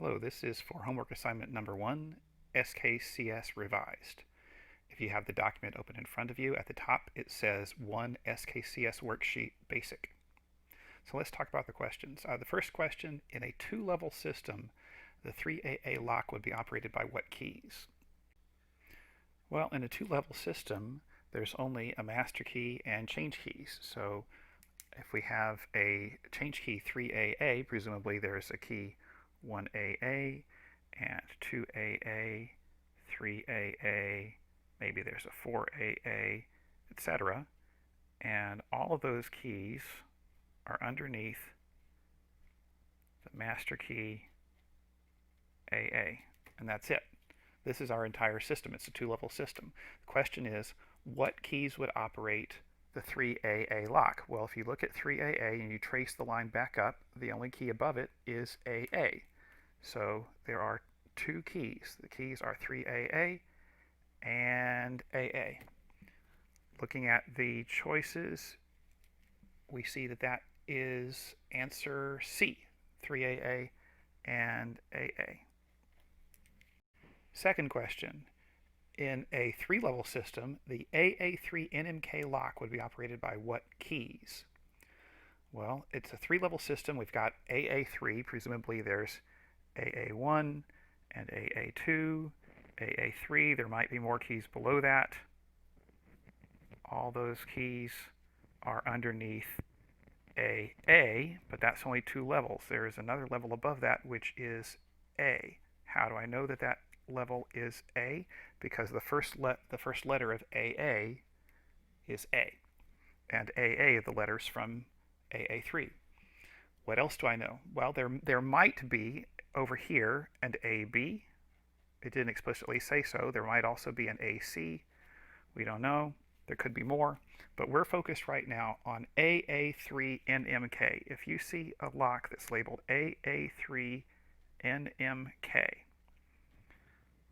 Hello, this is for homework assignment number 1, SKCS revised. If you have the document open in front of you, at the top it says 1 SKCS worksheet basic. So let's talk about the questions. The first question, in a two-level system, the 3AA lock would be operated by what keys? Well, in a two-level system, there's only a master key and change keys. So if we have a change key 3AA, presumably there's a key 1AA and 2AA, 3AA, maybe there's a 4AA, etc. And all of those keys are underneath the master key AA, and that's it. This is our entire system. It's a two-level system. The question is, what keys would operate the 3AA lock? Well, if you look at 3AA and you trace the line back up, the only key above it is AA. So there are two keys. The keys are 3AA and AA. Looking at the choices, we see that that is answer C, 3AA and AA. Second question. In a three-level system, the AA3 NMK lock would be operated by what keys? Well, it's a three-level system. We've got AA3. Presumably there's AA1 and AA2, AA3. There might be more keys below that. All those keys are underneath AA, but that's only two levels. There is another level above that, which is A. How do I know that that level is A? Because the first letter of AA is A, and AA are the letters from AA3. What else do I know? Well, there might be over here an AB. It didn't explicitly say so. There might also be an AC. We don't know. There could be more, but we're focused right now on AA3 NMK. If you see a lock that's labeled AA3 NMK,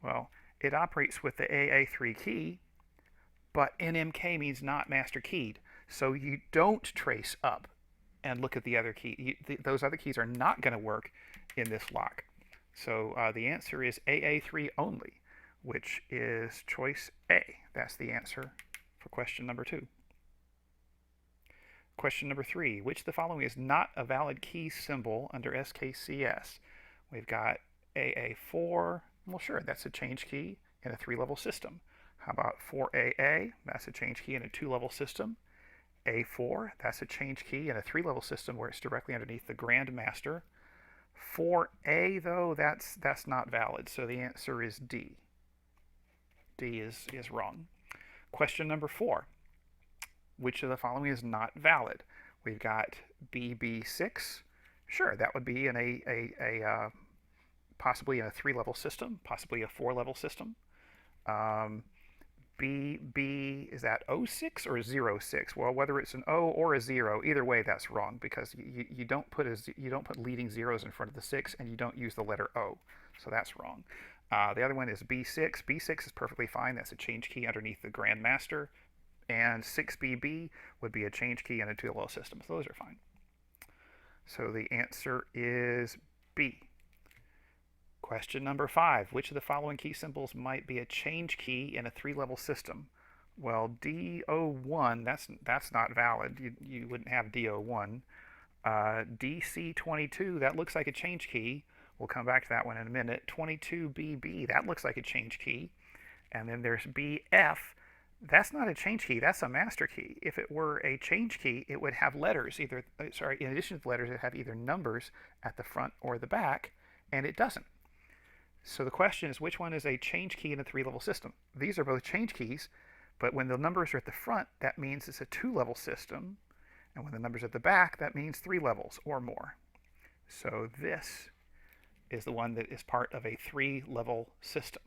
well, it operates with the AA3 key, but NMK means not master keyed. So you don't trace up and look at the other key. Those other keys are not going to work in this lock. So the answer is AA3 only, which is choice A. That's the answer for question number 2. Question number 3. Which of the following is not a valid key symbol under SKCS? We've got AA4. Well, sure, that's a change key in a three-level system. How about 4AA? That's a change key in a two-level system. A4, that's a change key in a three-level system where it's directly underneath the Grand Master. 4A, though, that's not valid, so the answer is D. D is wrong. Question number 4. Which of the following is not valid? We've got BB6. Sure, that would be in a possibly in a three-level system, possibly a four-level system. BB, is that 06 or 06? Well, whether it's an O or a 0, either way that's wrong, because you don't put leading zeros in front of the 6, and you don't use the letter O, so that's wrong. The other one is B6. B6 is perfectly fine. That's a change key underneath the Grand Master, and 6BB would be a change key in a two-level system, so those are fine. So the answer is B. Question number 5. Which of the following key symbols might be a change key in a three-level system? Well, D01, that's not valid. You wouldn't have D01. DC22, that looks like a change key. We'll come back to that one in a minute. 22BB, that looks like a change key. And then there's BF. That's not a change key. That's a master key. If it were a change key, it would have letters. In addition to the letters, it would have either numbers at the front or the back, and it doesn't. So the question is, which one is a change key in a three-level system? These are both change keys, but when the numbers are at the front, that means it's a two-level system. And when the numbers are at the back, that means 3 levels or more. So this is the one that is part of a three-level system.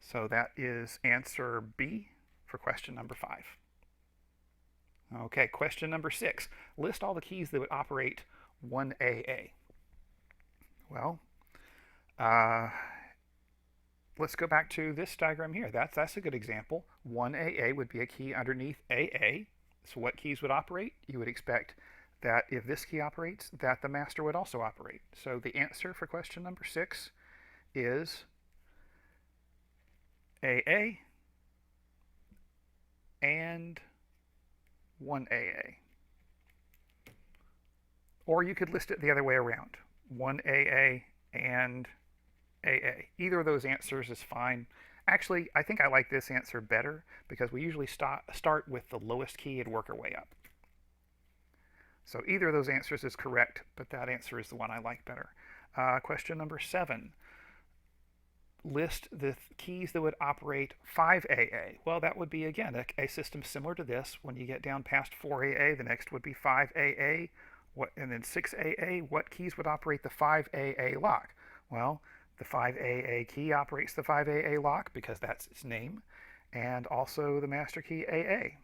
So that is answer B for question number 5. Okay, question number 6. List all the keys that would operate 1AA. Well, let's go back to this diagram here. That's a good example. 1AA would be a key underneath AA. So what keys would operate? You would expect that if this key operates, that the master would also operate. So the answer for question number 6 is AA and 1AA. Or you could list it the other way around, 1AA and AA. Either of those answers is fine. Actually, I think I like this answer better because we usually start with the lowest key and work our way up. So either of those answers is correct, but that answer is the one I like better. Question number 7. List the keys that would operate 5AA. Well, that would be, again, a system similar to this. When you get down past 4AA, the next would be 5AA, and then 6AA. What keys would operate the 5AA lock? Well, the 5AA key operates the 5AA lock because that's its name, and also the master key AA.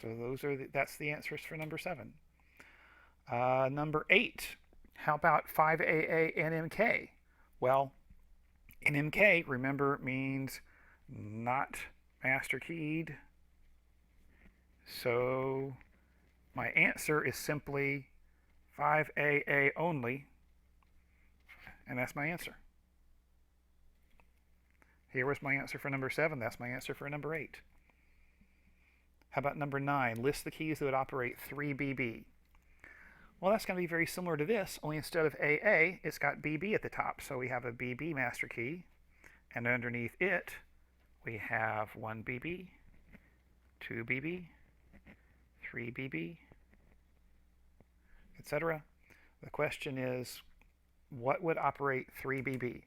So that's the answers for number 7. Number 8, how about 5AA NMK? Well, NMK, remember, means not master keyed. So my answer is simply 5AA only, and that's my answer. Here was my answer for number 7. That's my answer for number 8. How about number 9? List the keys that would operate 3BB. Well, that's going to be very similar to this, only instead of AA, it's got BB at the top. So we have a BB master key, and underneath it, we have 1BB, 2BB, 3BB, etc. The question is, what would operate 3BB?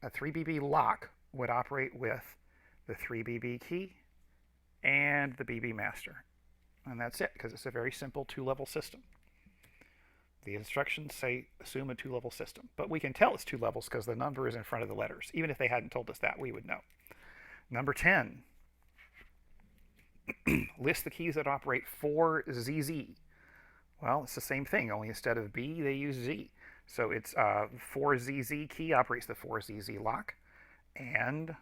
A 3BB lock would operate with the 3BB key and the BB master. And that's it, because it's a very simple 2-level system. The instructions say assume a 2-level system, but we can tell it's 2 levels because the number is in front of the letters. Even if they hadn't told us that, we would know. Number 10, list the keys that operate 4ZZ. Well, it's the same thing, only instead of B, they use Z. So it's 4ZZ key operates the 4ZZ lock, and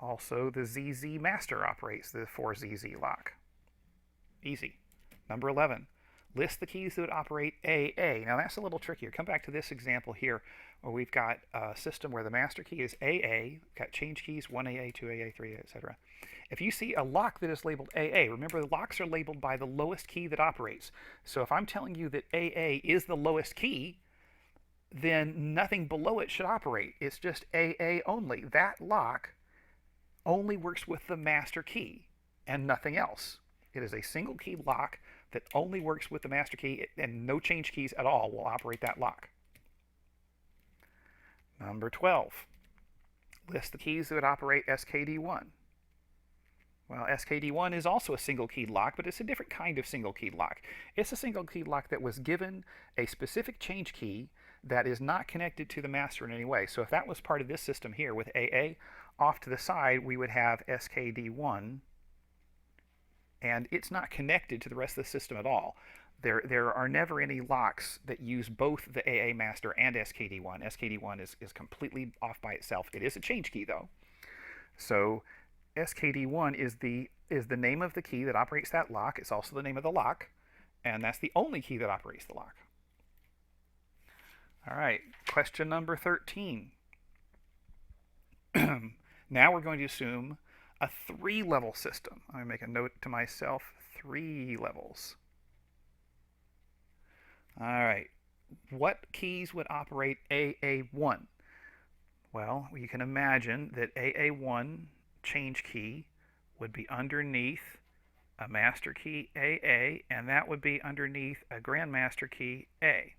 also the ZZ master operates the 4ZZ lock. Easy. Number 11, list the keys that would operate AA. Now that's a little trickier. Come back to this example here where we've got a system where the master key is AA, got change keys 1AA, 2AA, 3AA, etc. If you see a lock that is labeled AA, remember the locks are labeled by the lowest key that operates. So if I'm telling you that AA is the lowest key, then nothing below it should operate. It's just AA only. That lock only works with the master key and nothing else. It is a single key lock that only works with the master key, and no change keys at all will operate that lock. Number 12, list the keys that would operate SKD1. Well, SKD1 is also a single key lock, but it's a different kind of single key lock. It's a single key lock that was given a specific change key that is not connected to the master in any way. So if that was part of this system here with AA, off to the side we would have SKD1, and it's not connected to the rest of the system at all. There are never any locks that use both the AA master and SKD1. SKD1 is completely off by itself. It is a change key though. So SKD1 is the name of the key that operates that lock. It's also the name of the lock, and that's the only key that operates the lock. All right, question number 13. Now we're going to assume a 3-level system. I'm going to make a note to myself, 3 levels. All right, what keys would operate AA1? Well, you can imagine that AA1 change key would be underneath a master key AA, and that would be underneath a grandmaster key A.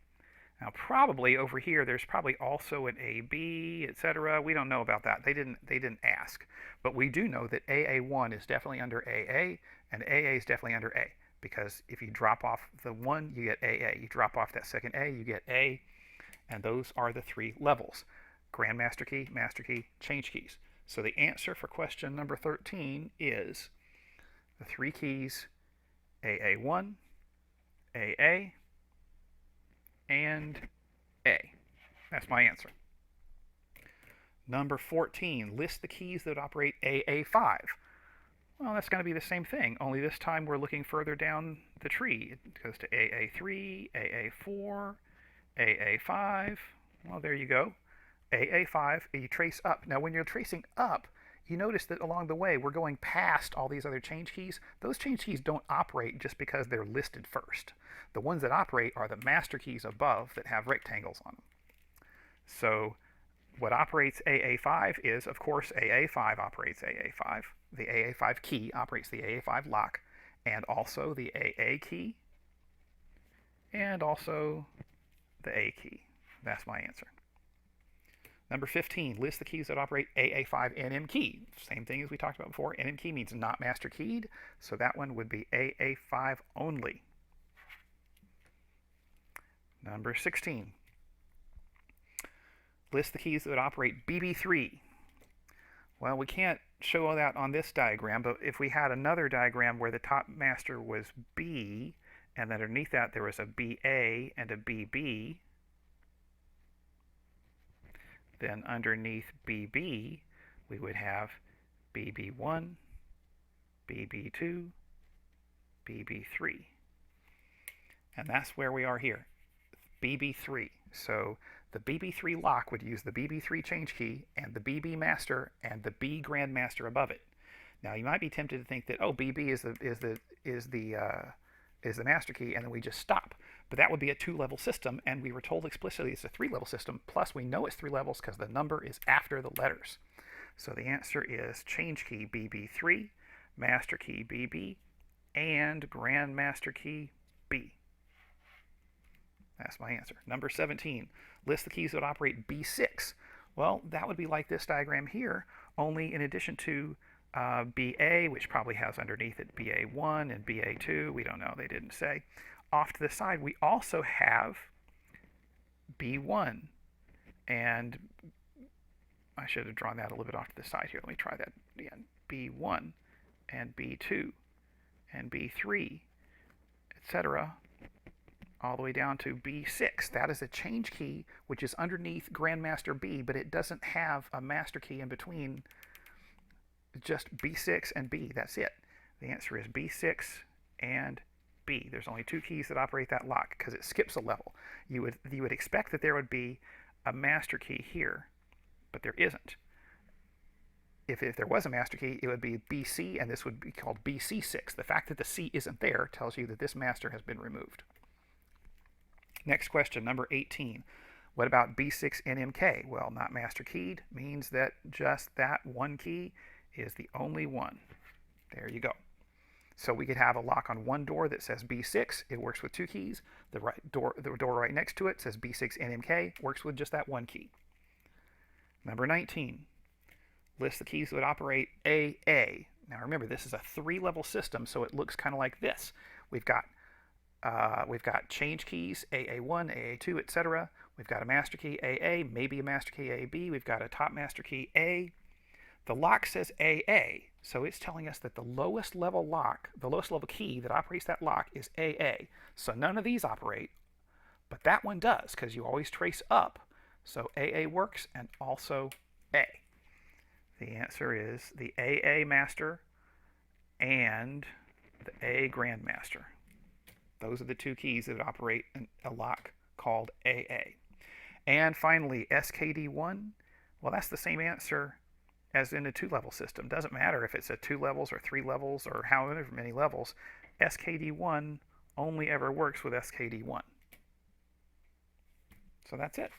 Now probably over here there's probably also an AB, etc. We don't know about that. They didn't ask. But we do know that AA1 is definitely under AA and AA is definitely under A, because if you drop off the 1, you get AA. You drop off that second A, you get A, and those are the 3 levels. Grandmaster key, master key, change keys. So the answer for question number 13 is the 3 keys AA1, AA, and A. That's my answer. Number 14, list the keys that operate AA5. Well, that's going to be the same thing, only this time we're looking further down the tree. It goes to AA3, AA4, AA5. Well, there you go. AA5, you trace up. Now, when you're tracing up, you notice that along the way we're going past all these other change keys. Those change keys don't operate just because they're listed first. The ones that operate are the master keys above that have rectangles on them. So what operates AA5 is, of course, AA5 operates AA5. The AA5 key operates the AA5 lock, and also the AA key, and also the A key. That's my answer. Number 15, list the keys that operate AA5 NM key. Same thing as we talked about before. NM key means not master keyed, so that one would be AA5 only. Number 16, list the keys that operate BB3. Well, we can't show that on this diagram, but if we had another diagram where the top master was B, and underneath that there was a BA and a BB, then underneath BB, we would have BB1, BB2, BB3. And that's where we are here, BB3. So the BB3 lock would use the BB3 change key and the BB master and the B grand master above it. Now you might be tempted to think that, oh, BB is the master key, and then we just stop. But that would be a 2-level system, and we were told explicitly it's a 3-level system, plus we know it's 3 levels because the number is after the letters. So the answer is change key BB3, master key BB, and grand master key B. That's my answer. Number 17, list the keys that operate B6. Well, that would be like this diagram here, only in addition to BA, which probably has underneath it BA1 and BA2, we don't know, they didn't say. Off to the side, we also have B1, and I should have drawn that a little bit off to the side here. Let me try that again. B1 and B2 and B3, etc., all the way down to B6. That is a change key, which is underneath Grandmaster B, but it doesn't have a master key in between. Just B6 and B, that's it. The answer is B6 and B. There's only 2 keys that operate that lock because it skips a level. You would expect that there would be a master key here, but there isn't. If there was a master key, it would be BC, and this would be called BC6. The fact that the C isn't there tells you that this master has been removed. Next question, number 18. What about B6 NMK? Well, not master keyed means that just that one key is the only one. There you go. So we could have a lock on one door that says B6. It works with 2 keys. The door right next to it says B6 NMK. Works with just that one key. Number 19. List the keys that would operate AA. Now remember, this is a 3-level system, so it looks kind of like this. We've got change keys, AA1, AA2, etc. We've got a master key, AA, maybe a master key, AB. We've got a top master key, A. The lock says AA, so it's telling us that the lowest level lock, the lowest level key that operates that lock is AA. So none of these operate, but that one does, because you always trace up. So AA works, and also A. The answer is the AA master and the A grandmaster. Those are the 2 keys that operate a lock called AA. And finally, SKD1. Well, that's the same answer as in a 2-level system. Doesn't matter if it's at 2 levels or 3 levels or however many levels. SKD1 only ever works with SKD1. So that's it.